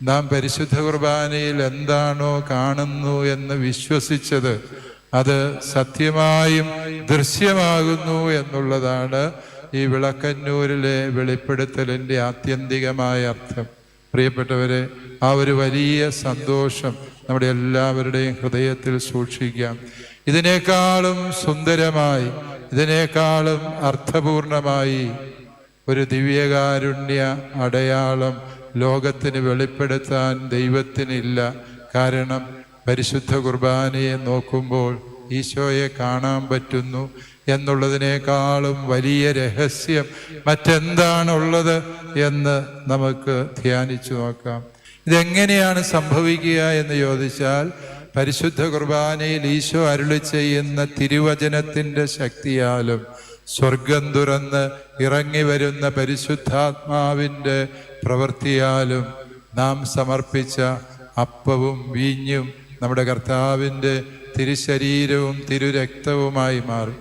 നാം പരിശുദ്ധ കുർബാനയിൽ എന്താണോ കാണുന്നു എന്ന് വിശ്വസിച്ചത് അത് സത്യമായും ദൃശ്യമാകുന്നു എന്നുള്ളതാണ് ഈ വിളക്കന്നൂരിലെ വെളിപ്പെടുത്തലിൻ്റെ ആത്യന്തികമായ അർത്ഥം. പ്രിയപ്പെട്ടവരെ, ആ ഒരു വലിയ സന്തോഷം നമ്മുടെ എല്ലാവരുടെയും ഹൃദയത്തിൽ സൂക്ഷിക്കാം. ഇതിനേക്കാളും സുന്ദരമായി, ഇതിനേക്കാളും അർത്ഥപൂർണമായി ഒരു ദിവ്യകാരുണ്യ അടയാളം ലോകത്തിന് വെളിപ്പെടുത്താൻ ദൈവത്തിനില്ല. കാരണം പരിശുദ്ധ കുർബാനയെ നോക്കുമ്പോൾ ഈശോയെ കാണാൻ പറ്റുന്നു എന്നുള്ളതിനേക്കാളും വലിയ രഹസ്യം മറ്റെന്താണുള്ളത് എന്ന് നമുക്ക് ധ്യാനിച്ചു നോക്കാം. ഇതെങ്ങനെയാണ് സംഭവിക്കുക എന്ന് ചോദിച്ചാൽ, പരിശുദ്ധ കുർബാനയിൽ ഈശോ അരുളി ചെയ്യുന്ന തിരുവചനത്തിൻ്റെ ശക്തിയാലും സ്വർഗം തുറന്ന് ഇറങ്ങി വരുന്ന പരിശുദ്ധാത്മാവിൻ്റെ പ്രവൃത്തിയാലും നാം സമർപ്പിച്ച അപ്പവും വീഞ്ഞും നമ്മുടെ കർത്താവിൻ്റെ തിരുശരീരവും തിരുരക്തവുമായി മാറും.